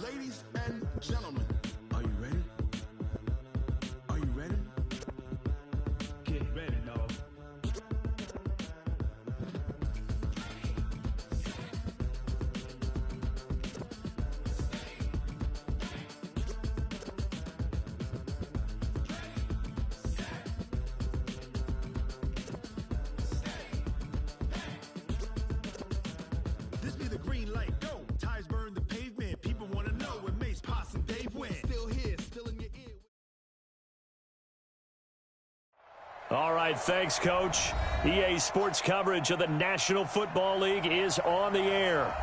Ladies and gentlemen, are you ready? Are you ready? Get ready, dog. This be the green light, go. Tires burn the pavement. People want to know where Mace, Poss, and Dave went. Still here, still in your ear. All right, thanks, Coach. EA Sports coverage of the National Football League is on the air.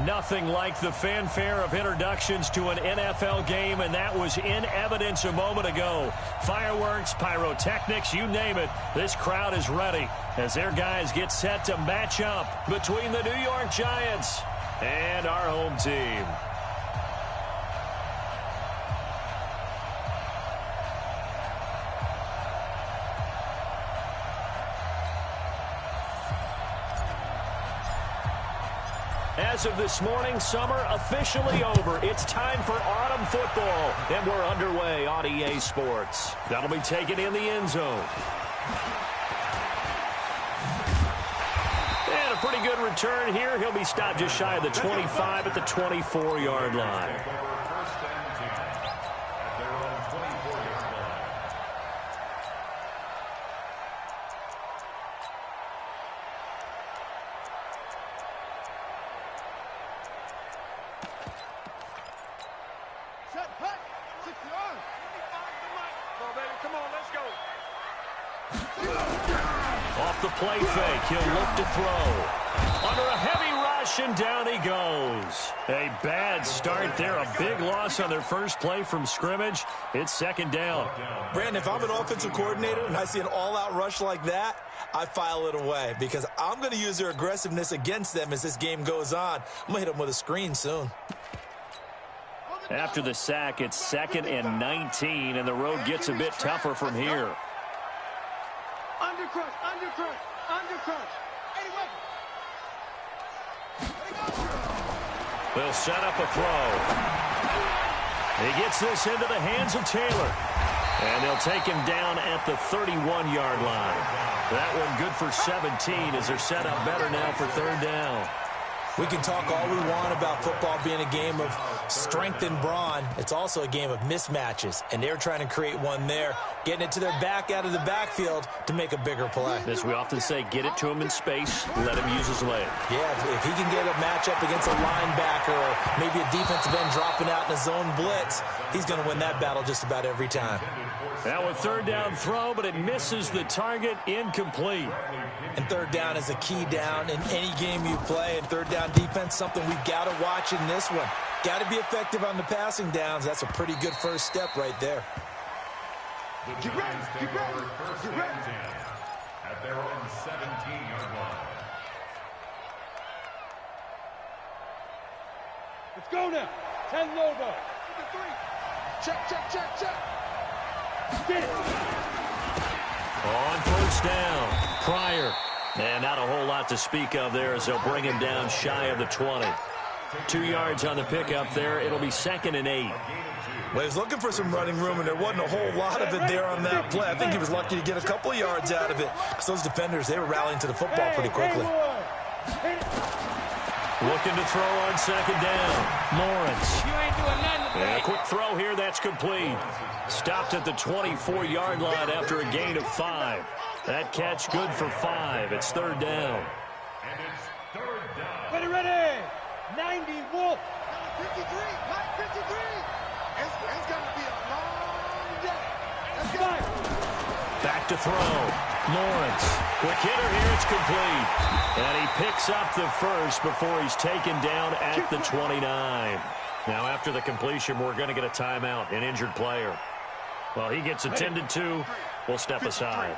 Nothing like the fanfare of introductions to an NFL game, and that was in evidence a moment ago. Fireworks, pyrotechnics, you name it. This crowd is ready as their guys get set to match up between the New York Giants and our home team. As of this morning, summer officially over. It's time for autumn football, and we're underway on EA Sports. That'll be taken in the end zone. And a pretty good return here. He'll be stopped just shy of the 25 at the 24-yard line. Off the play fake, he'll look to throw. Under a heavy rush, and down he goes. A bad start there, a big loss on their first play from scrimmage. It's second down. Brandon, if I'm an offensive coordinator and I see an all-out rush like that, I file it away because I'm going to use their aggressiveness against them as this game goes on. I'm going to hit them with a screen soon. After the sack, it's 2nd and 19, and the road gets a bit tougher from here. Undercrush, undercrush, undercrush. They'll set up a throw. He gets this into the hands of Taylor. And they'll take him down at the 31-yard line. That one good for 17 as they're set up better now for third down. We can talk all we want about football being a game of strength and brawn. It's also a game of mismatches, and they're trying to create one there, getting it to their back out of the backfield to make a bigger play. As we often say, get it to him in space, let him use his leg. Yeah, if he can get a matchup against a linebacker or maybe a defensive end dropping out in a zone blitz, he's going to win that battle just about every time. Now a third down throw, but it misses the target, incomplete. And third down is a key down in any game you play. And third down defense, something we've got to watch in this one. Got to be effective on the passing downs. That's a pretty good first step right there. Get ready, get ready, get ready. At their own 17-yard line. Let's go now. 10 logo. Check, check, check, check. Get it. On first down, Pryor. And not a whole lot to speak of there as they'll bring him down shy of the 20. 2 yards on the pickup there. It'll be 2nd and 8. Well, he was looking for some running room, and there wasn't a whole lot of it there on that play. I think he was lucky to get a couple of yards out of it. Because those defenders, they were rallying to the football pretty quickly. Looking to throw on second down. Lawrence. You ain't doing nothing today. And a quick throw here. That's complete. Stopped at the 24-yard line after a gain of 5. That catch good for 5. It's third down. And it's third down. Ready, ready. 90 Wolf. 53, 53. It's going to be a long day. Let's go. Back to throw. Lawrence. Quick hitter here. It's complete. And he picks up the first before he's taken down at the 29. Now, after the completion, we're going to get a timeout, an injured player. Well, he gets attended to. We'll step aside.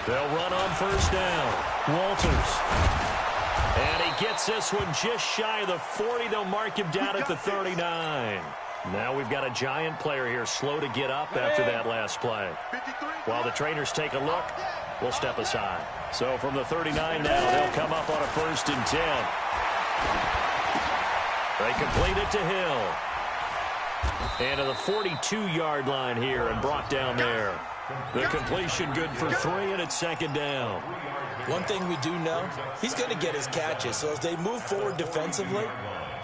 They'll run on first down. Walters. And he gets this one just shy of the 40. They'll mark him down at the 39. Now we've got a Giant player here slow to get up after that last play. While the trainers take a look, will step aside. So from the 39 now, they'll come up on a 1st and 10. They complete it to Hill. And to the 42-yard line here and brought down there. The completion good for 3, and it's 2nd down. One thing we do know, he's going to get his catches. So as they move forward defensively,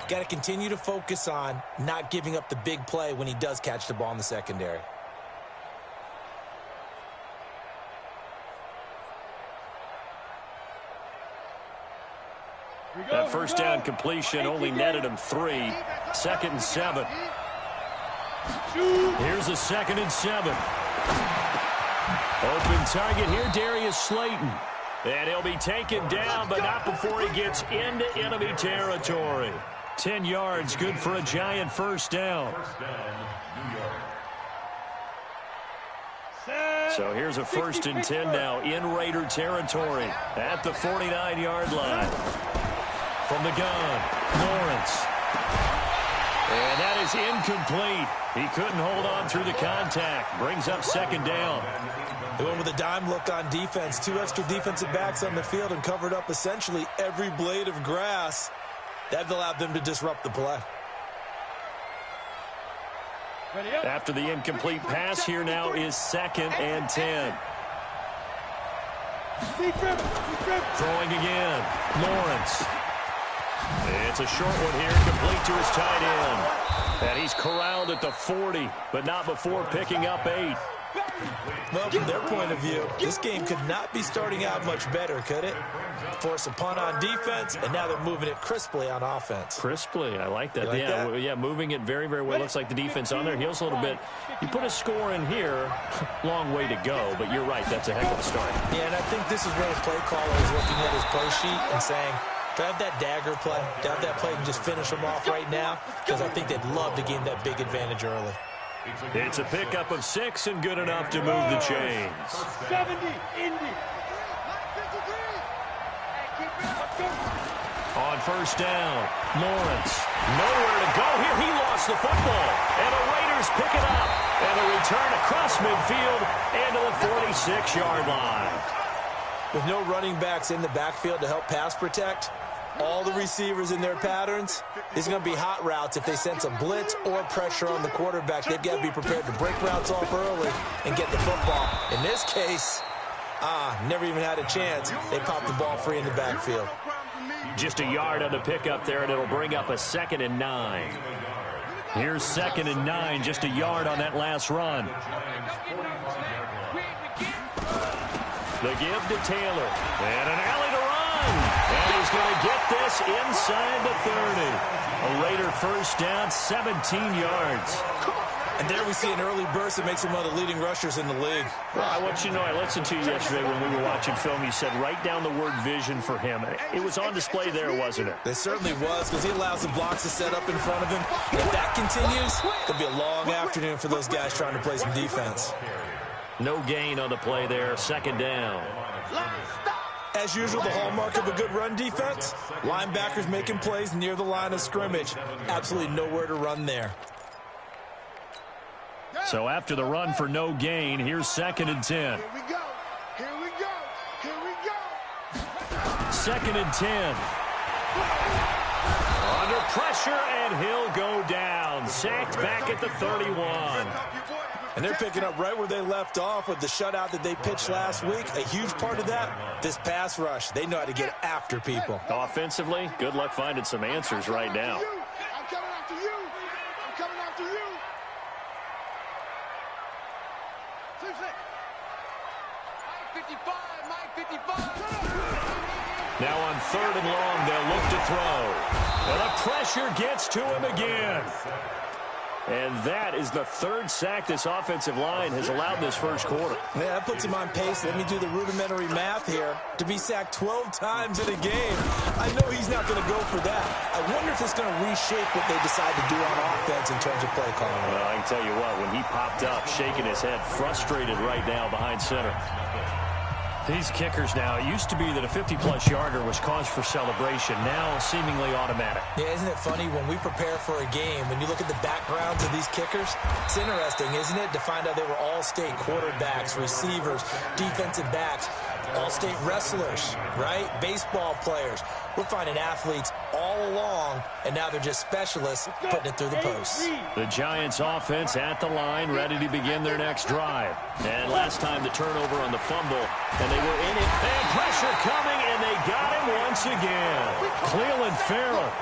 got to continue to focus on not giving up the big play when he does catch the ball in the secondary. That 1st down completion only netted him 3. 2nd and 7. Here's a 2nd and 7. Open target here, Darius Slayton. And he'll be taken down, but not before he gets into enemy territory. 10 yards, good for a giant 1st down. So here's a 1st and 10 now in Raider territory at the 49-yard line. From the gun, Lawrence. And that is incomplete. He couldn't hold on through the contact. Brings up 2nd down. They went with a dime look on defense. 2 extra defensive backs on the field and covered up essentially every blade of grass. That allowed them to disrupt the play. After the incomplete pass, here now is 2nd and 10. Throwing again. Lawrence. It's a short one here, complete to his tight end. And he's corralled at the 40, but not before picking up 8. Well, from their point of view, this game could not be starting out much better, could it? Force a punt on defense, and now they're moving it crisply on offense. Crisply, I like that. Yeah, moving it very, very well. Looks like the defense on their heels a little bit. You put a score in here, long way to go, but you're right, that's a heck of a start. Yeah, and I think this is where the play caller is looking at his play sheet and saying, do I have that dagger play? Do I have that play and just finish them off right now? Because I think they'd love to gain that big advantage early. It's a pickup of 6 and good enough to move the chains. 70, Indy. On 1st down, Lawrence. Nowhere to go here. He lost the football. And the Raiders pick it up. And a return across midfield and to the 46-yard line. With no running backs in the backfield to help pass protect, all the receivers in their patterns, these are going to be hot routes. If they sense a blitz or pressure on the quarterback, they've got to be prepared to break routes off early and get the football. In this case, never even had a chance. They popped the ball free in the backfield. Just a yard on the pickup there, and it'll bring up a 2nd and 9. Here's 2nd and 9, just a yard on that last run. The give to Taylor. And an alley to run. And he's going to get this inside the 30. A Raider 1st down, 17 yards. And there we see an early burst that makes him one of the leading rushers in the league. Well, I want you to know, I listened to you yesterday when we were watching film. You said write down the word vision for him. It was on display there, wasn't it? It certainly was, because he allows the blocks to set up in front of him. And if that continues, it'll be a long afternoon for those guys trying to play some defense. No gain on the play there, 2nd down. As usual, the hallmark of a good run defense, linebackers making plays near the line of scrimmage. Absolutely nowhere to run there. So after the run for no gain, here's 2nd and 10. Here we go. Here we go. Here we go. 2nd and 10. Under pressure, and he'll go down. Sacked back at the 31. And they're picking up right where they left off with the shutout that they pitched last week. A huge part of that, this pass rush. They know how to get after people. Offensively, good luck finding some answers right now. I'm coming after you. I'm coming after you. Mike 55. Now on 3rd and long, they'll look to throw. And the pressure gets to him again. And that is the 3rd sack this offensive line has allowed in this first quarter. Yeah, that puts him on pace. Let me do the rudimentary math here. To be sacked 12 times in a game, I know he's not going to go for that. I wonder if it's going to reshape what they decide to do on offense in terms of play calling. Well, I can tell you what, when he popped up, shaking his head, frustrated right now behind center. These kickers now, it used to be that a 50-plus yarder was cause for celebration. Now seemingly automatic. Yeah, isn't it funny when we prepare for a game, when you look at the backgrounds of these kickers, it's interesting, isn't it, to find out they were all-state quarterbacks, receivers, defensive backs. all-state wrestlers, right? Baseball players. We're finding athletes all along, and now they're just specialists putting it through the posts. The Giants offense at the line, ready to begin their next drive. And last time the turnover on the fumble, and they were in it. And pressure coming, and they got him once again. Cleveland Farrell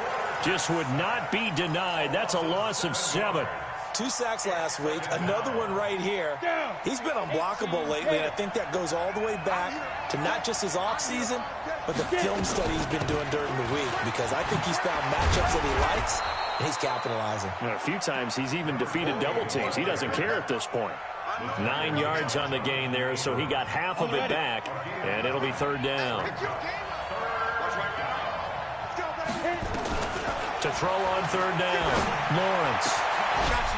just would not be denied. That's a loss of 7. 2 sacks last week, another one right here. He's been unblockable lately, and I think that goes all the way back to not just his offseason, but the film study he's been doing during the week, because I think he's found matchups that he likes, and he's capitalizing. A few times he's even defeated double teams. He doesn't care at this point. 9 yards on the gain there, so he got half of it back, and it'll be 3rd down. To throw on 3rd down, Lawrence.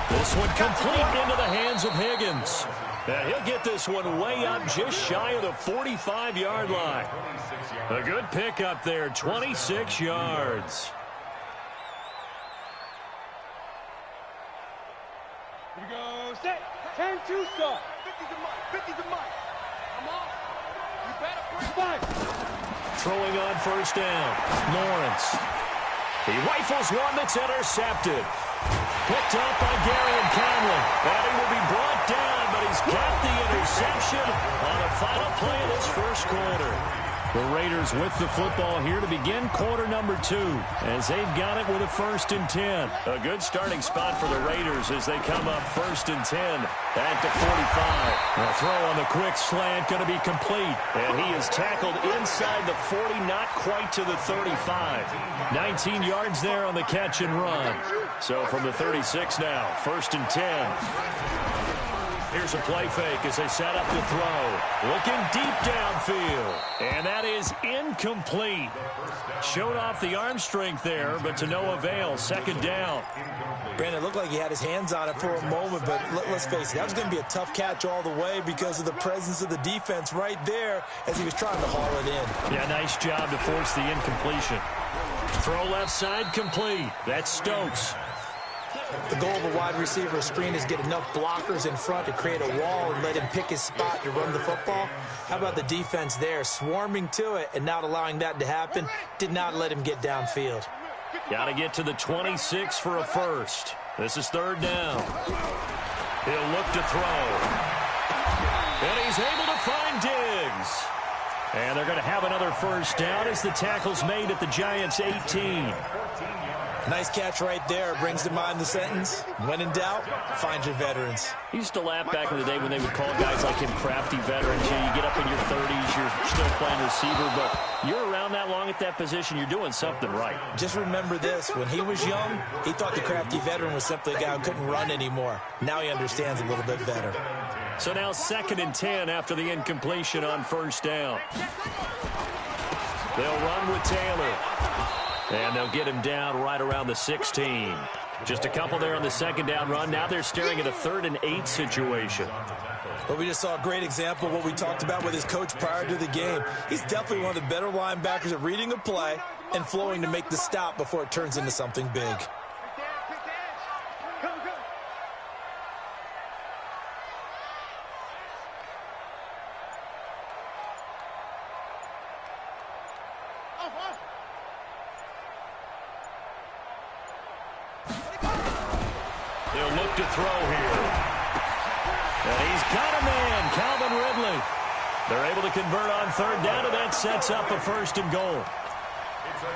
This one complete into the hands of Higgins. And he'll get this one way up just shy of the 45-yard line. A good pickup there, 26 yards. Here we go. Set. 10-2 start. 50 to Mike. Come on. You better bring it. Throwing on 1st down, Lawrence. He rifles one that's intercepted. Picked up by Gary and Conley. And he will be brought down, but he's got the interception on the final play of this first quarter. The Raiders with the football here to begin quarter number 2, as they've got it with a 1st and 10. A good starting spot for the Raiders as they come up 1st and 10 at the 45. A throw on the quick slant going to be complete, and he is tackled inside the 40, not quite to the 35. 19 yards there on the catch and run. So from the 36 now, 1st and 10. Here's a play fake as they set up the throw. Looking deep downfield. And that is incomplete. Showed off the arm strength there, but to no avail. 2nd down. Brandon, it looked like he had his hands on it for a moment, but let's face it, that was going to be a tough catch all the way because of the presence of the defense right there as he was trying to haul it in. Yeah, nice job to force the incompletion. Throw left side complete. That's Stokes. The goal of a wide receiver screen is get enough blockers in front to create a wall and let him pick his spot to run the football. How about the defense there, swarming to it and not allowing that to happen? Did not let him get downfield. Got to get to the 26 for a 1st. This is 3rd down. He'll look to throw. And he's able to find Diggs. And they're going to have another 1st down as the tackle's made at the Giants' 18. Nice catch right there. Brings to mind the sentence, when in doubt, find your veterans. He used to laugh back in the day when they would call guys like him crafty veterans. You know, you get up in your 30s, you're still playing receiver, but you're around that long at that position, you're doing something right. Just remember this. When he was young, he thought the crafty veteran was simply a guy who couldn't run anymore. Now he understands a little bit better. So now 2nd and 10 after the incompletion on 1st down. They'll run with Taylor. And they'll get him down right around the 16. Just a couple there on the 2nd down run. Now they're staring at a 3rd and 8 situation. Well, we just saw a great example of what we talked about with his coach prior to the game. He's definitely one of the better linebackers at reading a play and flowing to make the stop before it turns into something big. He'll look to throw here. And he's got a man, Calvin Ridley. They're able to convert on 3rd down, and that sets up a 1st and goal.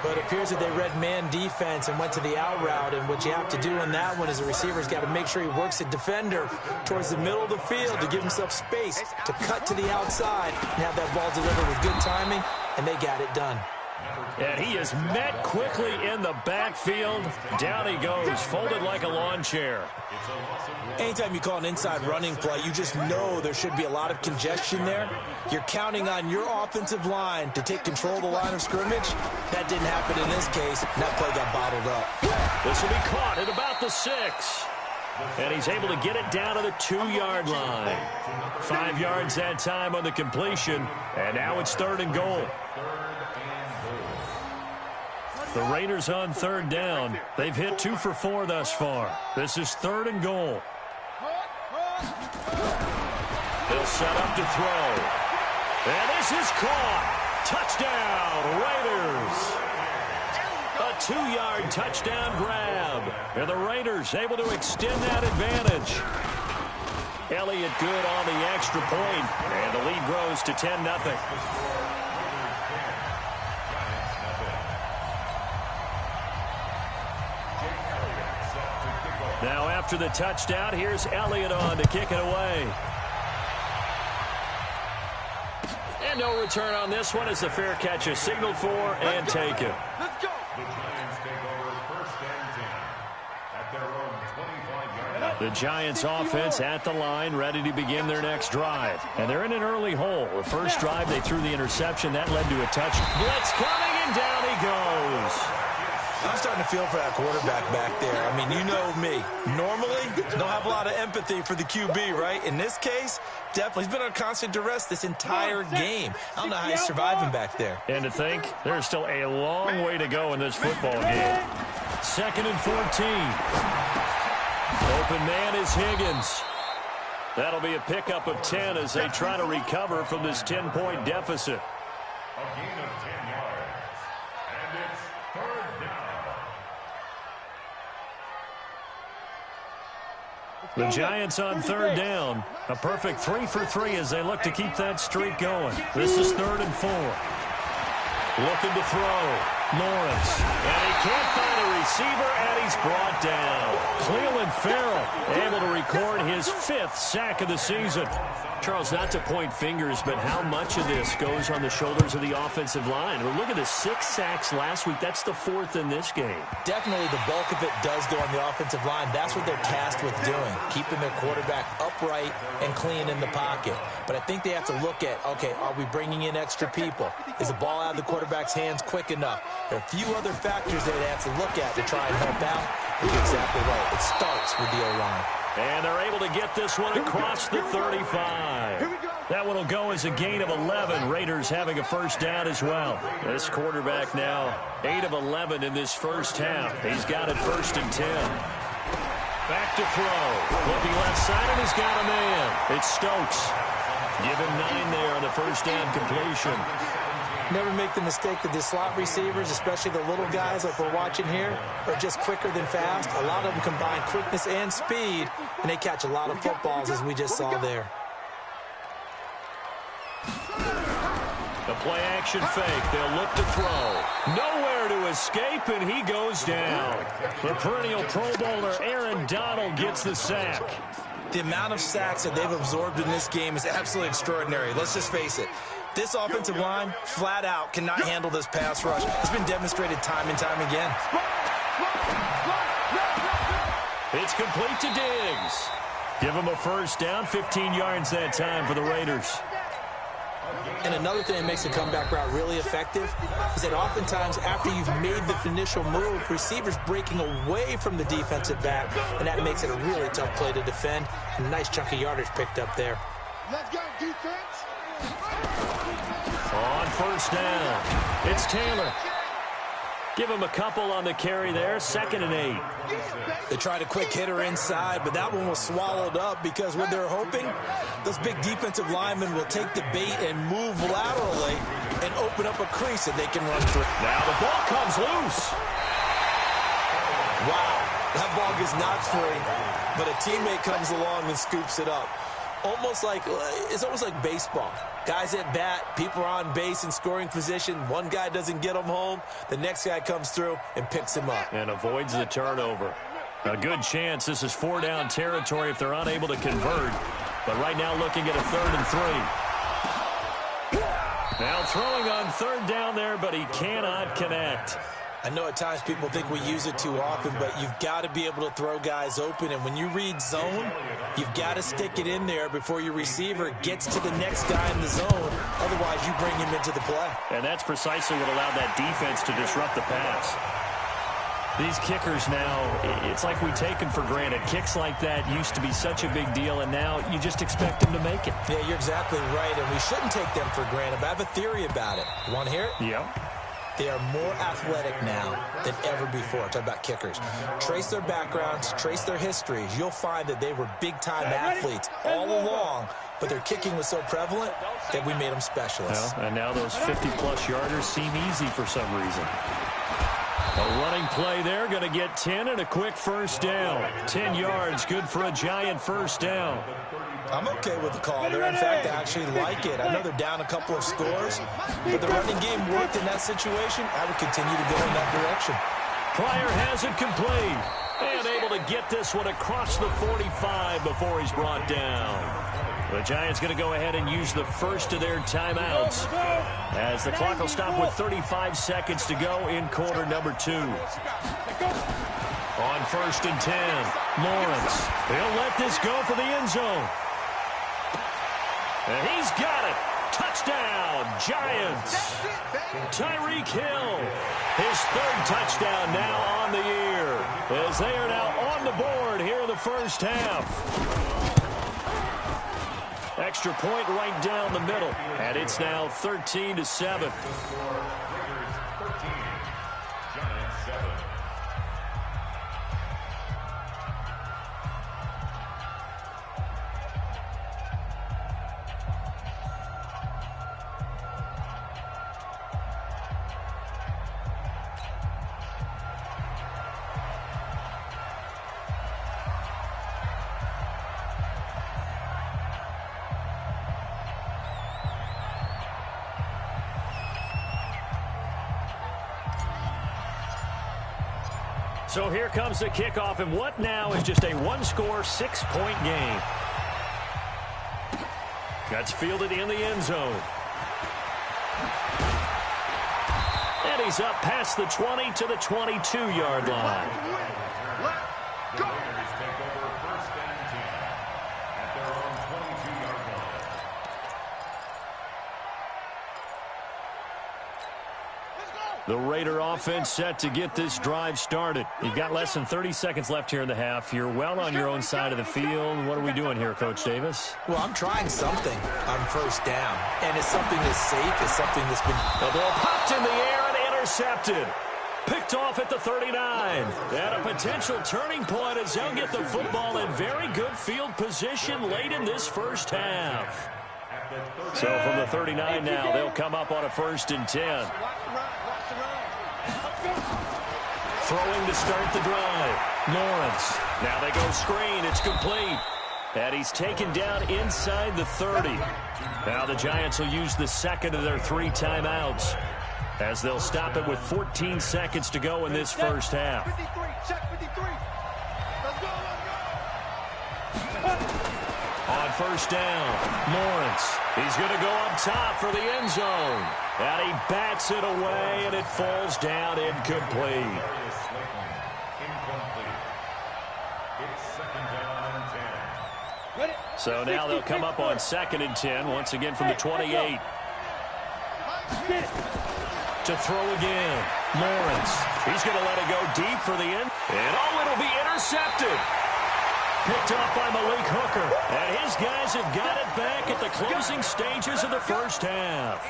But it appears that they read man defense and went to the out route, and what you have to do in that one is the receiver's got to make sure he works the defender towards the middle of the field to give himself space to cut to the outside and have that ball delivered with good timing, and they got it done. And he is met quickly in the backfield. Down he goes, folded like a lawn chair. Anytime you call an inside running play, you just know there should be a lot of congestion there. You're counting on your offensive line to take control of the line of scrimmage. That didn't happen in this case, and that play got bottled up. This will be caught at about the 6. And he's able to get it down to the 2-yard line. 5 yards that time on the completion, and now it's 3rd and goal. The Raiders on 3rd down. They've hit 2 for 4 thus far. This is 3rd and goal. They'll set up to throw. And this is caught. Touchdown, Raiders. A 2-yard touchdown grab. And the Raiders able to extend that advantage. Elliott good on the extra point. And the lead grows to 10-0. Now after the touchdown, here's Elliott on to kick it away. And no return on this one as the fair catch is signaled for and taken. Let's go. The Giants take over 1st and 10 at their own 25-yard line. The Giants offense at the line, ready to begin their next drive. And they're in an early hole. The first drive, they threw the interception. That led to a touch. Blitz coming, and down he goes. I'm starting to feel for that quarterback back there. I mean, you know me. Normally, don't have a lot of empathy for the QB, right? In this case, definitely. He's been under constant duress this entire game. I don't know how he's surviving back there. And to think, there's still a long way to go in this football game. 2nd and 14. Open man is Higgins. That'll be a pickup of 10 as they try to recover from this 10-point deficit. A gain of 10 yards. And it's 3rd down. The Giants on 3rd down. A perfect 3 for 3 as they look to keep that streak going. This is 3rd and 4. Looking to throw. Lawrence. And he can't find a receiver, and he's brought down. Cleveland Farrell able to record his 5th sack of the season. Charles, not to point fingers, but how much of this goes on the shoulders of the offensive line? Well, look at the 6 sacks last week. That's the 4th in this game. Definitely the bulk of it does go on the offensive line. That's what they're tasked with doing, keeping their quarterback upright and clean in the pocket. But I think they have to look at, okay, are we bringing in extra people? Is the ball out of the quarterback's hands quick enough? There are a few other factors that they have to look at to try and help out. But you're exactly right. It starts with the O-line. And they're able to get this one across the 35. That one will go as a gain of 11. Raiders having a 1st down as well. This quarterback now 8 of 11 in this first half. He's got it 1st and 10. Back to throw. Looking left side, and he's got a man. It's Stokes. Give him 9 there on the 1st down completion. Never make the mistake that the slot receivers, especially the little guys like we're watching here, are just quicker than fast. A lot of them combine quickness and speed, and they catch a lot of footballs, as we just saw there. The play-action fake. They'll look to throw. Nowhere to escape, and he goes down. The perennial Pro Bowler Aaron Donald gets the sack. The amount of sacks that they've absorbed in this game is absolutely extraordinary. Let's just face it. This offensive line, flat out, cannot handle this pass rush. It's been demonstrated time and time again. It's complete to Diggs. Give him a 1st down, 15 yards that time for the Raiders. And another thing that makes the comeback route really effective is that oftentimes after you've made the initial move, receivers breaking away from the defensive back, and that makes it a really tough play to defend. A nice chunk of yardage picked up there. Let's go, defense. On 1st down, it's Taylor. Give him a couple on the carry there, 2nd and 8. They tried a quick hitter inside, but that one was swallowed up because what they're hoping, those big defensive linemen will take the bait and move laterally and open up a crease that they can run through. Now the ball comes loose. Wow, that ball gets knocked free, but a teammate comes along and scoops it up. It's almost like baseball. Guys at bat, people are on base in scoring position. One guy doesn't get him home. The next guy comes through and picks him up. And avoids the turnover. A good chance this is 4-down territory if they're unable to convert. But right now looking at a 3rd and 3. Now throwing on 3rd down there, but he cannot connect. I know at times people think we use it too often, but you've got to be able to throw guys open. And when you read zone, you've got to stick it in there before your receiver gets to the next guy in the zone. Otherwise, you bring him into the play. And that's precisely what allowed that defense to disrupt the pass. These kickers now, it's like we take them for granted. Kicks like that used to be such a big deal, and now you just expect them to make it. Yeah, you're exactly right, and we shouldn't take them for granted. But I have a theory about it. You want to hear it? Yeah. They are more athletic now than ever before. Talk about kickers. Trace their backgrounds, trace their histories. You'll find that they were big-time athletes all along, but but their kicking was so prevalent that we made them specialists. Well, and now those 50-plus yarders seem easy for some reason. A running play there, going to get 10 and a quick first down. 10 yards, good for a Giant first down. I'm okay with the call there. In fact, I actually like it. I know they're down a couple of scores, but the running game worked in that situation. I would continue to go in that direction. Pryor has it complete. And able to get this one across the 45 before he's brought down. The Giants going to go ahead and use the first of their timeouts as the clock will stop with 35 seconds to go in quarter number 2. On 1st and 10, Lawrence. He'll let this go for the end zone. And he's got it. Touchdown, Giants. Tyreek Hill, his 3rd touchdown now on the year, as they are now on the board here in the first half. Extra point right down the middle, and it's now 13-7. Raiders 13, Giants 7. So here comes the kickoff, and what now is just a one-score, 6-point game. That's fielded in the end zone. And he's up past the 20 to the 22-yard line. The Raiders take over 1st and 10 at their own 22-yard line. The Raider offense set to get this drive started. You've got less than 30 seconds left here in the half. You're well on your own side of the field. What are we doing here, Coach Davis? Well, I'm trying something on 1st down, and it's something that's safe. It's something that's been... The ball popped in the air and intercepted. Picked off at the 39. And a potential turning point as they'll get the football in very good field position late in this first half. So from the 39 now, they'll come up on a 1st and 10. Throwing to start the drive. Lawrence. Now they go screen. It's complete. And he's taken down inside the 30. Now the Giants will use the 2nd of their 3 timeouts as they'll stop it with 14 seconds to go in this first half. 53, check 53. Let's go, let's go. On 1st down, Lawrence. He's going to go up top for the end zone. And he bats it away, and it falls down incomplete. Incomplete. It's 2nd down and 10. So now they'll come up on 2nd and 10, once again from the 28. To throw again, Lawrence. He's going to let it go deep for the end. And it'll be intercepted. Picked off by Malik Hooker. And his guys have got it back at the closing stages of the first half.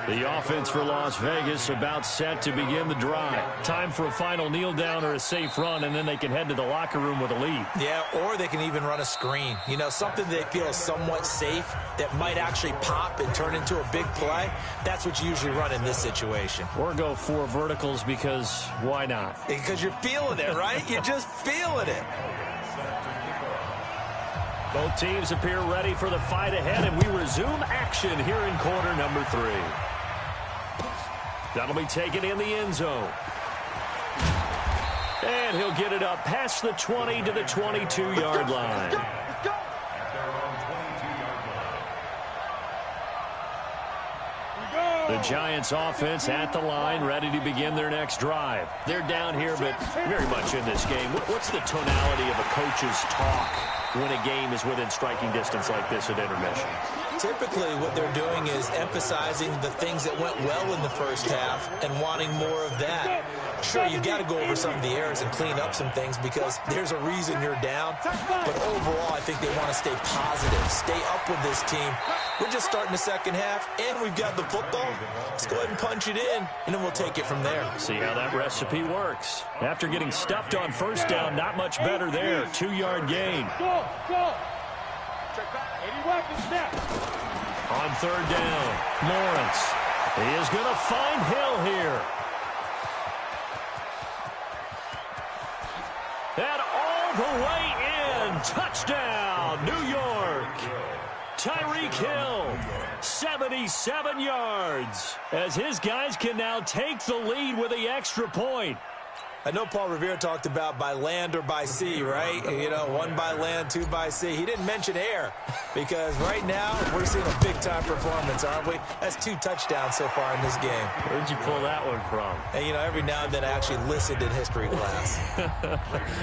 The offense for Las Vegas about set to begin the drive. Time for a final kneel down or a safe run, and then they can head to the locker room with a lead. Yeah, or they can even run a screen. You know, something they feel is somewhat safe that might actually pop and turn into a big play. That's what you usually run in this situation. Or go 4 verticals because why not? Because you're feeling it, right? You're just feeling it. Both teams appear ready for the fight ahead, and we resume action here in quarter number 3. That'll be taken in the end zone. And he'll get it up past the 20 to the 22-yard line. The Giants offense at the line, ready to begin their next drive. They're down here, but very much in this game. What's the tonality of a coach's talk when a game is within striking distance like this at intermission? Typically, what they're doing is emphasizing the things that went well in the first half and wanting more of that. Sure, you've got to go over some of the errors and clean up some things because there's a reason you're down. But overall, I think they want to stay positive, stay up with this team. We're just starting the second half, and we've got the football. Let's go ahead and punch it in, and then we'll take it from there. See how that recipe works. After getting stuffed on first down, not much better there. 2-yard gain. Go. On third down, Lawrence. He is going to find Hill here. And all the way in. Touchdown, New York. Tyreek Hill, 77 yards, as his guys can now take the lead with the extra point. I know Paul Revere talked about by land or by sea, right? You know, 1 by land, 2 by sea. He didn't mention air because right now we're seeing a big-time performance, aren't we? That's 2 touchdowns so far in this game. Where'd you pull that one from? And, you know, every now and then I actually listened in history class.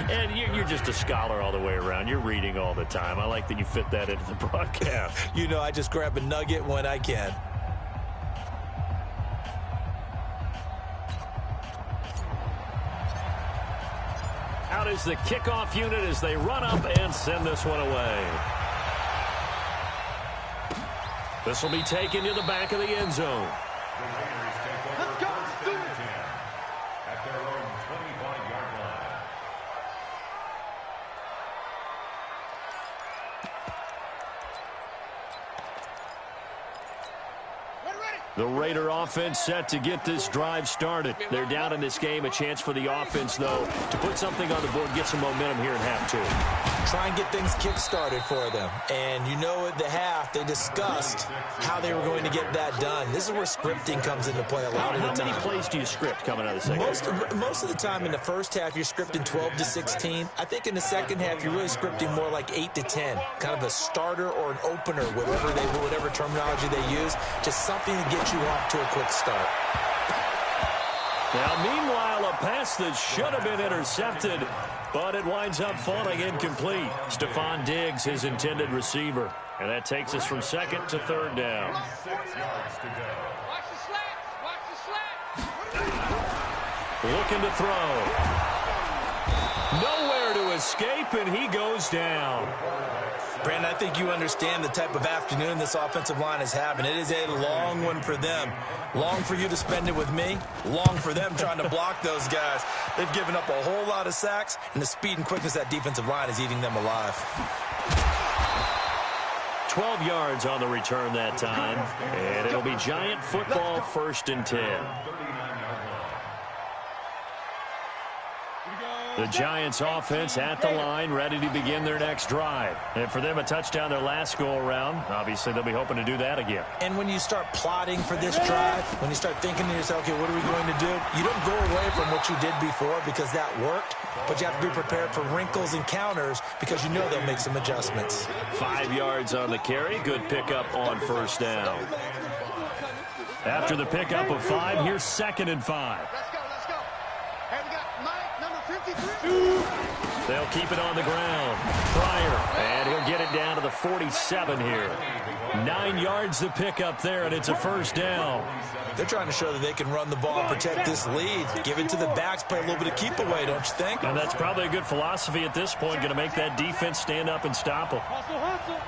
And you're just a scholar all the way around. You're reading all the time. I like that you fit that into the broadcast. You know, I just grab a nugget when I can. Out is the kickoff unit as they run up and send this one away. This will be taken to the back of the end zone. Let's go. At their own 25-yard line. The Raider offense set to get this drive started. They're down in this game. A chance for the offense, though, to put something on the board, get some momentum here in half 2. Try and get things kick-started for them. And you know at the half, they discussed how they were going to get that done. This is where scripting comes into play a lot of the time. How many plays do you script coming out of the second? Most of the time in the first half, you're scripting 12 to 16. I think in the second half, you're really scripting more like 8 to 10. Kind of a starter or an opener, whatever terminology they use. Just something to get you off to a quick start. Now, meanwhile, a pass that should have been intercepted, but it winds up falling incomplete. Stephon Diggs, his intended receiver. And that takes us from second to third down. 6 yards to go. Watch the slats. Looking to throw. Nowhere to escape, and he goes down. Brandon, I think you understand the type of afternoon this offensive line is having. It is a long one for them. Long for you to spend it with me. Long for them trying to block those guys. They've given up a whole lot of sacks, and the speed and quickness of that defensive line is eating them alive. 12 yards on the return that time, and it'll be Giant football, 1st and 10. The Giants offense at the line, ready to begin their next drive. And for them, a touchdown their last go-around. Obviously, they'll be hoping to do that again. And when you start plotting for this drive, when you start thinking to yourself, okay, what are we going to do? You don't go away from what you did before because that worked, but you have to be prepared for wrinkles and counters because you know they'll make some adjustments. 5 yards on the carry. Good pickup on first down. After the pickup of 5, here's 2nd and 5. Let's go. Hey, we got Mike, number 53. They'll keep it on the ground. Pryor, and he'll get it down to the 47 here. 9 yards to pick up there, and it's a first down. They're trying to show that they can run the ball and protect this lead. Give it to the backs, play a little bit of keep away, don't you think? And that's probably a good philosophy at this point, going to make that defense stand up and stop them. Hustle.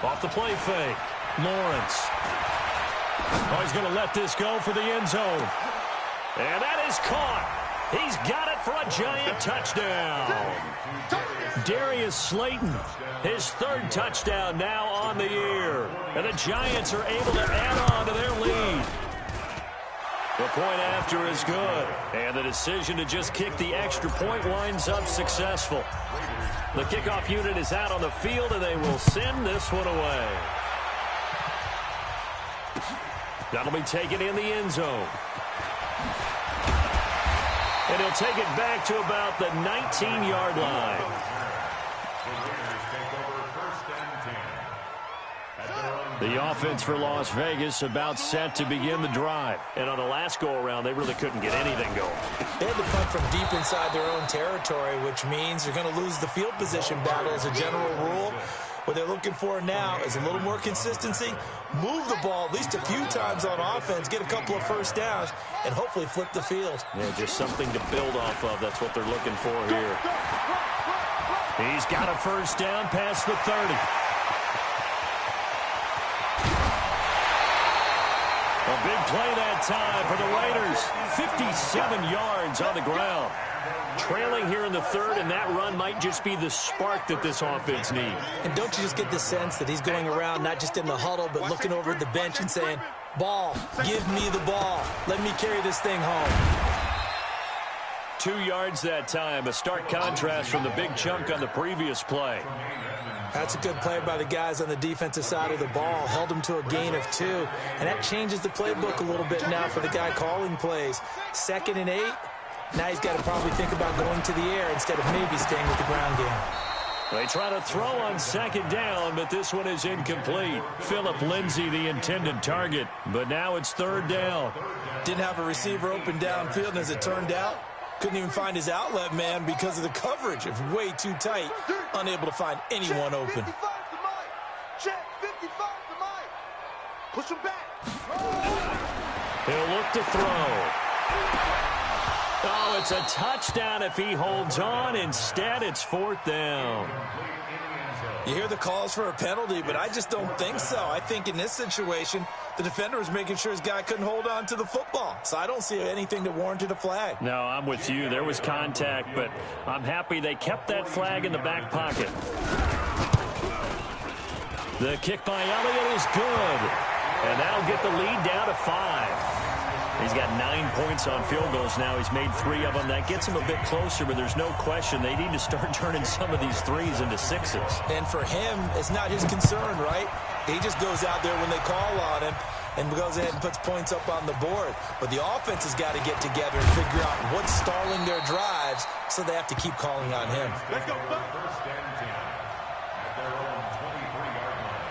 Off the play fake, Lawrence. Oh, he's going to let this go for the end zone. And that is caught. He's got it for a Giant touchdown. Darius Slayton, his 3rd touchdown now on the year. And the Giants are able to add on to their lead. The point after is good. And the decision to just kick the extra point winds up successful. The kickoff unit is out on the field, and they will send this one away. That'll be taken in the end zone. And he'll take it back to about the 19-yard line. The offense for Las Vegas about set to begin the drive. And on the last go-around, they really couldn't get anything going. They had to punt from deep inside their own territory, which means you're going to lose the field position battle as a general rule. What they're looking for now is a little more consistency, move the ball at least a few times on offense, get a couple of first downs, and hopefully flip the field. Yeah, just something to build off of. That's what they're looking for here. He's got a first down past the 30. A big play that time for the Raiders. 57 yards on the ground. Trailing here in the third, and that run might just be the spark that this offense needs. And don't you just get the sense that he's going around not just in the huddle, but looking over at the bench and saying, ball, give me the ball. Let me carry this thing home. 2 yards that time, a stark contrast from the big chunk on the previous play. That's a good play by the guys on the defensive side of the ball. Held them to a gain of 2, and that changes the playbook a little bit now for the guy calling plays. 2nd and 8. Now he's got to probably think about going to the air instead of maybe staying with the ground game. They try to throw on 2nd down, but this one is incomplete. Phillip Lindsay, the intended target, but now it's 3rd down. Didn't have a receiver open downfield, and as it turned out, couldn't even find his outlet man because of the coverage. It was way too tight, unable to find anyone open. Check 55 to Mike. Push him back. He'll look to throw. Oh, it's a touchdown if he holds on. Instead, it's 4th down. You hear the calls for a penalty, but I just don't think so. I think in this situation, the defender was making sure his guy couldn't hold on to the football. So I don't see anything that warranted a flag. No, I'm with you. There was contact, but I'm happy they kept that flag in the back pocket. The kick by Elliott is good. And that'll get the lead down to 5. He's got 9 points on field goals now. He's made 3 of them. That gets him a bit closer, but there's no question they need to start turning some of these 3s into 6s. And for him, it's not his concern, right? He just goes out there when they call on him and goes ahead and puts points up on the board. But the offense has got to get together and figure out what's stalling their drives, so they have to keep calling on him. Let's go. First and 10 at their own 23-yard line.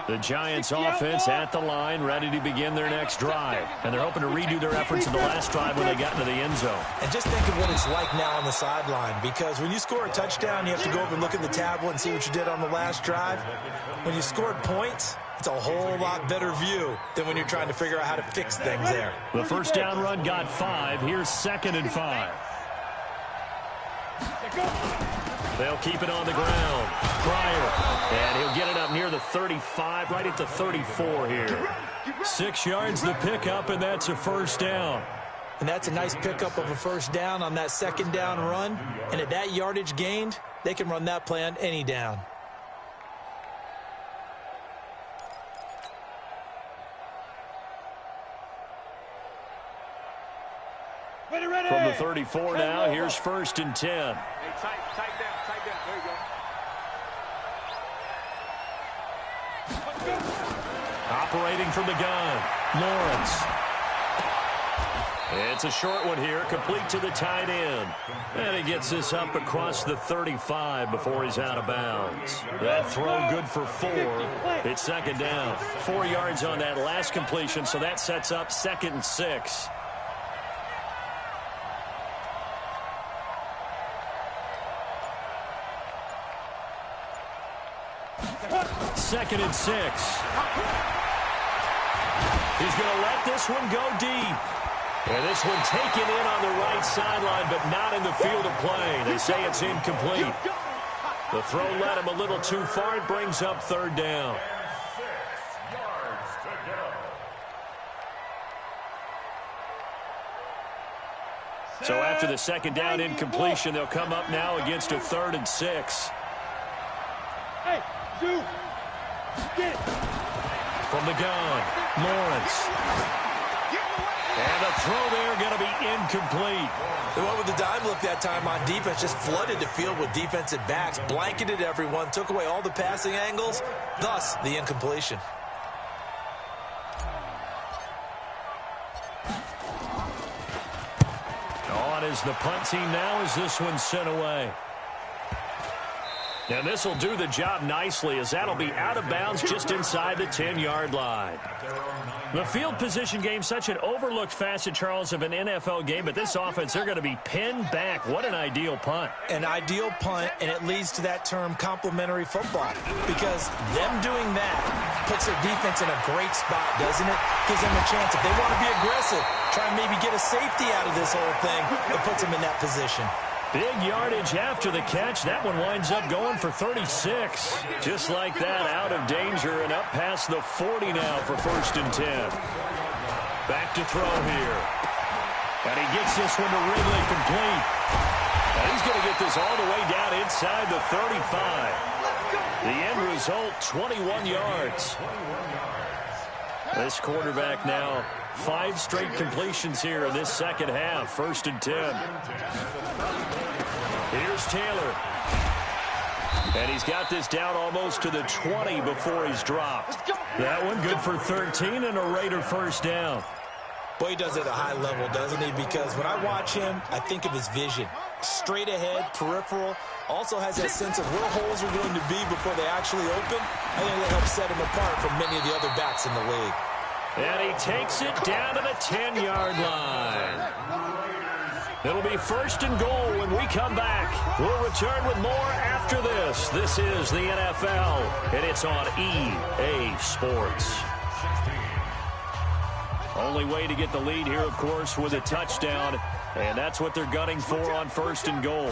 The Giants offense at the line, ready to begin their next drive. And they're hoping to redo their efforts in the last drive when they got into the end zone. And just think of what it's like now on the sideline, because when you score a touchdown, you have to go over and look at the tablet and see what you did on the last drive. When you scored points, it's a whole lot better view than when you're trying to figure out how to fix things there. The first down run got 5. Here's 2nd and 5. They'll keep it on the ground. Pryor, and he'll get it up near the 35, right at the 34 here. 6 yards the pickup, and that's a first down. And that's a nice pickup of a first down on that 2nd down run. And at that yardage gained, they can run that play on any down. From the 34 now, here's 1st and 10. Hey, tight down. There you go. Operating from the gun, Lawrence. It's a short one here, complete to the tight end. And he gets this up across the 35 before he's out of bounds. That throw good for 4. It's 2nd down. 4 yards on that last completion, so that sets up 2nd and 6. 2nd and 6. He's going to let this one go deep. And this one taken in on the right sideline, but not in the field of play. They say it's incomplete. The throw led him a little too far. It brings up 3rd down. 6 yards to go. So after the 2nd down incompletion, they'll come up now against a 3rd and 6. Hey, Zoo. Get it. From the gun, Lawrence. And the throw there going to be incomplete. The one with the dime look that time on defense just flooded the field with defensive backs, blanketed everyone, took away all the passing angles, thus the incompletion. On is the punt team now as this one's sent away. And this will do the job nicely, as that'll be out of bounds just inside the 10-yard line. The field position game, such an overlooked facet, Charles, of an NFL game, but this offense, they're going to be pinned back. What an ideal punt. An ideal punt, and it leads to that term complementary football, because them doing that puts their defense in a great spot, doesn't it? Gives them a chance. If they want to be aggressive, try and maybe get a safety out of this whole thing, it puts them in that position. Big yardage after the catch. That one winds up going for 36. Just like that, out of danger and up past the 40 now for 1st and 10. Back to throw here. And he gets this one to Ridley, complete. And he's going to get this all the way down inside the 35. The end result, 21 yards. This quarterback now, 5 straight completions here in this second half. 1st and 10. Here's Taylor. And he's got this down almost to the 20 before he's dropped. That one good for 13 and a Raider first down. Boy, he does it at a high level, doesn't he? Because when I watch him, I think of his vision. Straight ahead, peripheral. Also has that sense of where holes are going to be before they actually open. I think that helps set him apart from many of the other backs in the league. And he takes it down to the 10-yard line. It'll be 1st and goal when we come back. We'll return with more after this. This is the NFL, and it's on EA Sports. Only way to get the lead here, of course, with a touchdown, and that's what they're gunning for on 1st and goal.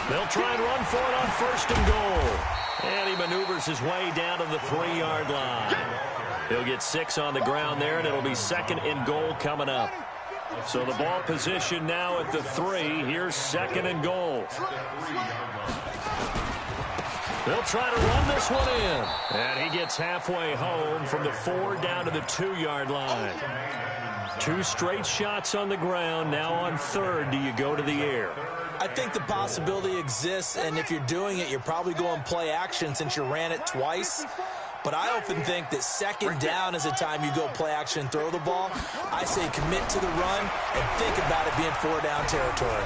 They'll try and run for it on 1st and goal. And he maneuvers his way down to the 3-yard line. He'll get 6 on the ground there, and it'll be 2nd and goal coming up. So the ball position now at the 3. Here's 2nd and goal. They'll try to run this one in. And he gets halfway home from the 4 down to the 2-yard line. 2 straight shots on the ground. Now on 3rd, do you go to the air? I think the possibility exists, and if you're doing it, you're probably going play action since you ran it twice. But I often think that 2nd down is the time you go play action and throw the ball. I say commit to the run and think about it being 4-down territory.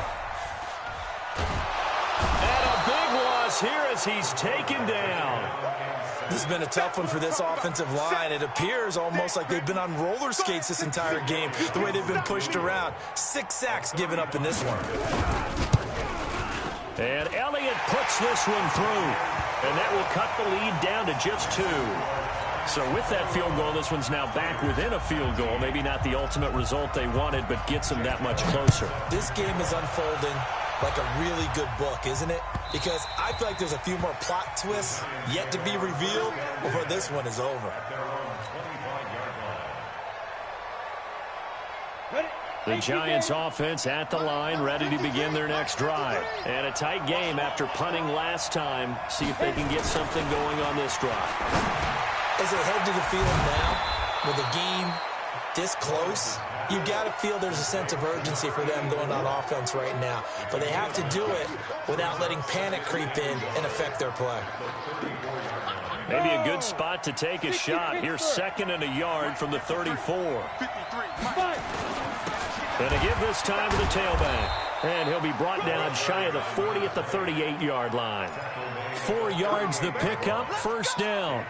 And a big loss here as he's taken down. This has been a tough one for this offensive line. It appears almost like they've been on roller skates this entire game, the way they've been pushed around. 6 sacks given up in this one. And Elliott puts this one through. And that will cut the lead down to just 2. So with that field goal, this one's now back within a field goal. Maybe not the ultimate result they wanted, but gets them that much closer. This game is unfolding like a really good book, isn't it? Because I feel like there's a few more plot twists yet to be revealed before this one is over. The Giants offense at the line, ready to begin their next drive. And a tight game after punting last time. See if they can get something going on this drive. As they head to the field now, with the game this close, you've got to feel there's a sense of urgency for them going on offense right now. But they have to do it without letting panic creep in and affect their play. Maybe a good spot to take a shot. Here's 2nd and a yard from the 34. And to give this time to the tailback. And he'll be brought down shy of the 40 at the 38-yard line. 4 yards the pickup, 1st down.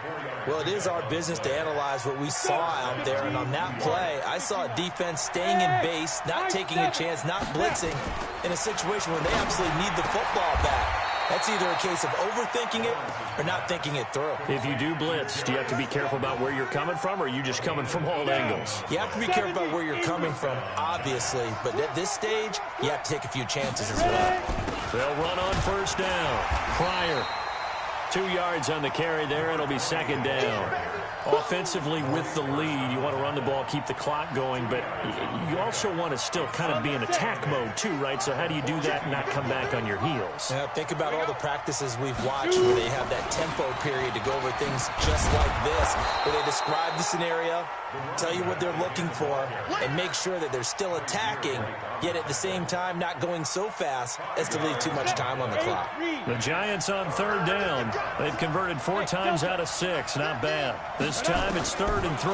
Well, it is our business to analyze what we saw out there. And on that play, I saw a defense staying in base, not taking a chance, not blitzing, in a situation where they absolutely need the football back. That's either a case of overthinking it or not thinking it through. If you do blitz, do you have to be careful about where you're coming from, or are you just coming from all angles? You have to be careful about where you're coming from, obviously. But at this stage, you have to take a few chances as well. They'll run on 1st down. Pryor. 2 yards on the carry there. It'll be 2nd down. Offensively with the lead, you want to run the ball, keep the clock going, but you also want to still kind of be in attack mode too, right? So how do you do that and not come back on your heels? Yeah, think about all the practices we've watched where they have that tempo period to go over things just like this, where they describe the scenario, tell you what they're looking for, and make sure that they're still attacking, yet at the same time not going so fast as to leave too much time on the clock. The Giants on 3rd down. They've converted 4 times out of 6. Not bad. This time it's 3rd and 3.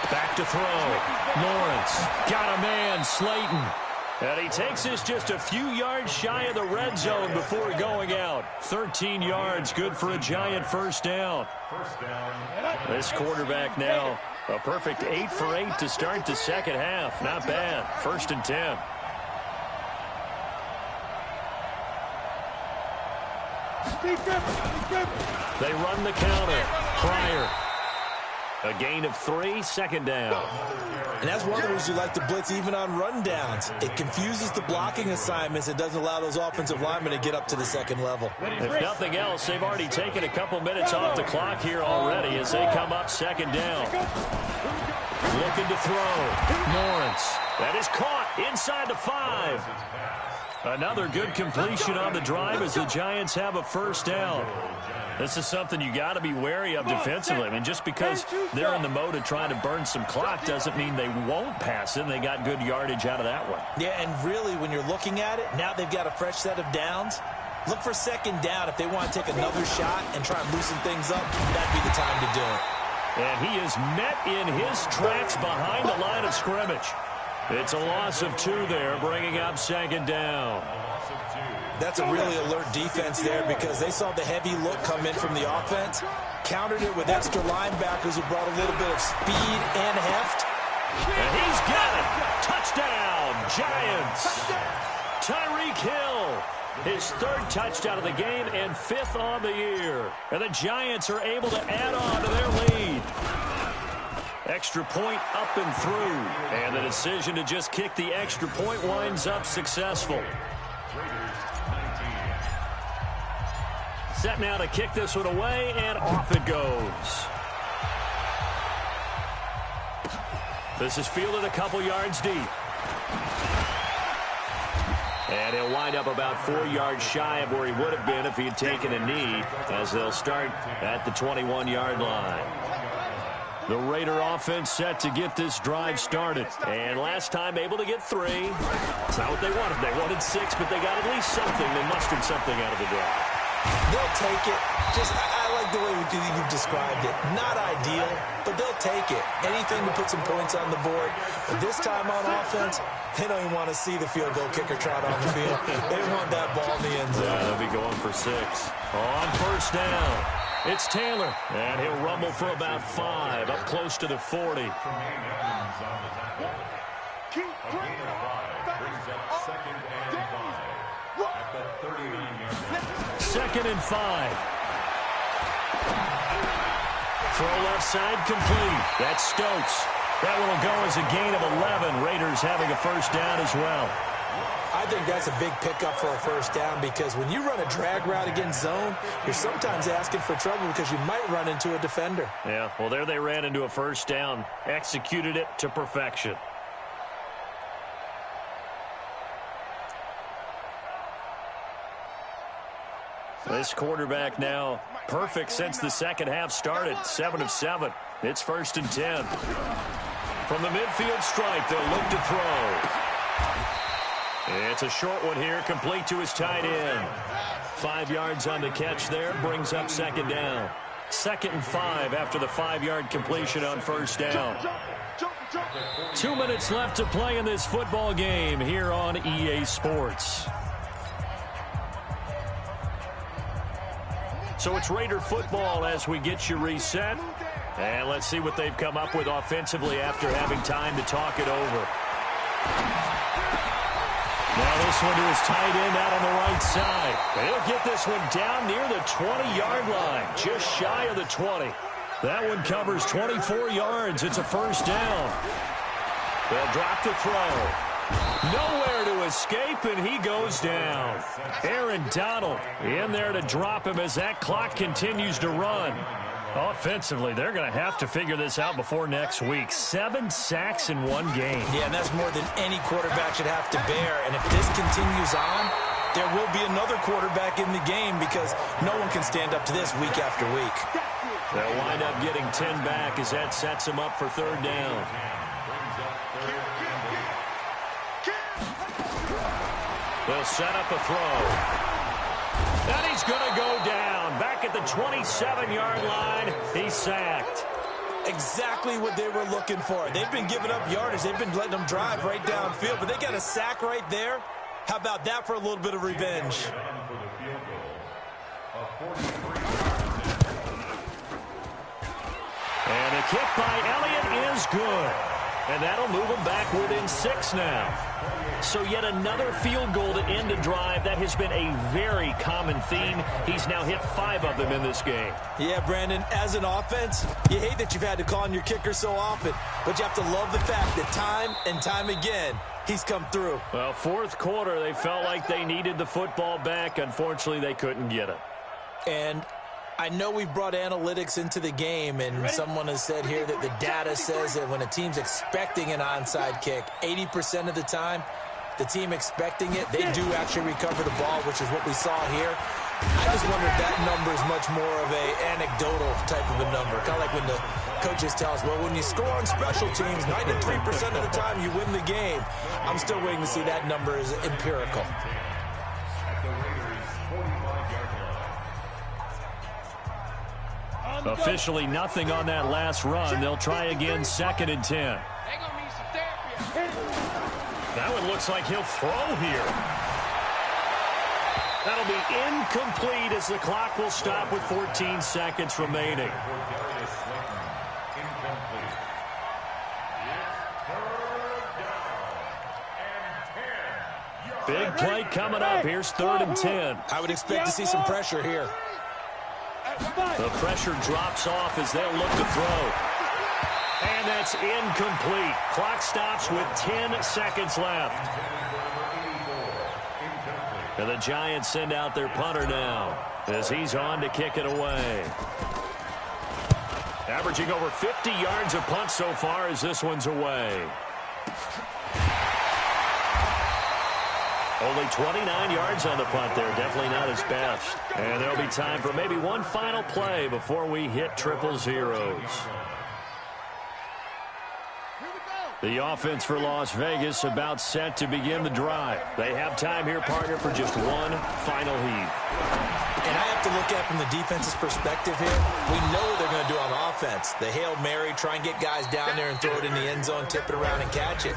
Back to throw. Lawrence got a man. Slayton. And he takes this just a few yards shy of the red zone before going out. 13 yards, good for a Giant first down. This quarterback now, a perfect 8 for 8 to start the second half. Not bad. 1st and 10. They run the counter. Pryor. A gain of 3, 2nd down. And that's one of the reasons you like to blitz even on rundowns. It confuses the blocking assignments. It doesn't allow those offensive linemen to get up to the second level. If nothing else, they've already taken a couple minutes off the clock here already as they come up 2nd down. Looking to throw. Lawrence. That is caught inside the 5. Another good completion on the drive as the Giants have a first down. This is something you got to be wary of defensively. I mean, just because they're in the mode of trying to burn some clock doesn't mean they won't pass it, and they got good yardage out of that one. Yeah, and really, when you're looking at it, now they've got a fresh set of downs. Look for 2nd down if they want to take another shot and try and loosen things up. That'd be the time to do it. And he is met in his tracks behind the line of scrimmage. It's a loss of 2 there, bringing up 2nd down. That's a really alert defense there because they saw the heavy look come in from the offense, countered it with extra linebackers who brought a little bit of speed and heft. And he's got it. Touchdown, Giants. Tyreek Hill, his 3rd touchdown of the game and 5th on the year. And the Giants are able to add on to their lead. Extra point up and through. And the decision to just kick the extra point winds up successful. Set now to kick this one away, and off it goes. This is fielded a couple yards deep. And he'll wind up about 4 yards shy of where he would have been if he had taken a knee, as they'll start at the 21-yard line. The Raider offense set to get this drive started. And last time able to get 3. It's not what they wanted. They wanted 6, but they got at least something. They mustered something out of the drive. They'll take it. I like the way you've described it. Not ideal, but they'll take it. Anything to put some points on the board. But this time on offense, they don't even want to see the field goal kicker trot on the field. They want that ball in the end zone. Yeah, they'll be going for 6. On 1st down, it's Taylor. And he'll rumble for about 5, up close to the 40. Second and 5. Throw left side complete. That's Stokes. That one will go as a gain of 11. Raiders having a first down as well. I think that's a big pickup for a first down because when you run a drag route against zone, you're sometimes asking for trouble because you might run into a defender. Yeah, well, there they ran into a first down. Executed it to perfection. This quarterback now perfect since the second half started. 7 of 7. It's 1st and 10. From the midfield stripe, they'll look to throw. It's a short one here, complete to his tight end. 5 yards on the catch there, brings up 2nd down. 2nd and 5 after the 5-yard completion on 1st down. 2 minutes left to play in this football game here on EA Sports. So it's Raider football as we get you reset. And let's see what they've come up with offensively after having time to talk it over. Now this one to his tight end out on the right side. He'll get this one down near the 20-yard line, just shy of the 20. That one covers 24 yards. It's a first down. They'll drop the throw. Nowhere to escape, and he goes down. Aaron Donald in there to drop him as that clock continues to run. Offensively, they're going to have to figure this out before next week. 7 sacks in one game. Yeah, and that's more than any quarterback should have to bear. And if this continues on, there will be another quarterback in the game because no one can stand up to this week after week. They'll wind up getting 10 back as that sets them up for 3rd down. They'll set up a throw. And he's going to go down. Back at the 27-yard line, he's sacked. Exactly what they were looking for. They've been giving up yardage. They've been letting them drive right downfield, but they got a sack right there. How about that for a little bit of revenge? And a kick by Elliott is good. And that'll move them back within 6 now. So yet another field goal to end a drive. That has been a very common theme. He's now hit 5 of them in this game. Yeah, Brandon, as an offense, you hate that you've had to call on your kicker so often, but you have to love the fact that time and time again, he's come through. Well, fourth quarter, they felt like they needed the football back. Unfortunately, they couldn't get it. And I know we've brought analytics into the game, and someone has said here that the data says that when a team's expecting an onside kick, 80% of the time, the team expecting it, they do actually recover the ball, which is what we saw here. I just wonder if that number is much more of an anecdotal type of a number. Kind of like when the coaches tell us, well, when you score on special teams, 93% of the time you win the game. I'm still waiting to see that number is empirical. Officially nothing on that last run. They'll try again, 2nd and 10. That one looks like he'll throw here. That'll be incomplete as the clock will stop with 14 seconds remaining. Big play coming up. Here's 3rd and 10. I would expect to see some pressure here. The pressure drops off as they'll look to throw. And that's incomplete. Clock stops with 10 seconds left. And the Giants send out their punter now as he's on to kick it away. Averaging over 50 yards a punt so far as this one's away. Only 29 yards on the punt there. Definitely not his best. And there'll be time for maybe one final play before we hit triple zeros. The offense for Las Vegas about set to begin the drive. They have time here, partner, for just one final heave. And I have to look at from the defense's perspective here. We know what they're going to do on offense. The Hail Mary, try and get guys down there and throw it in the end zone, tip it around and catch it.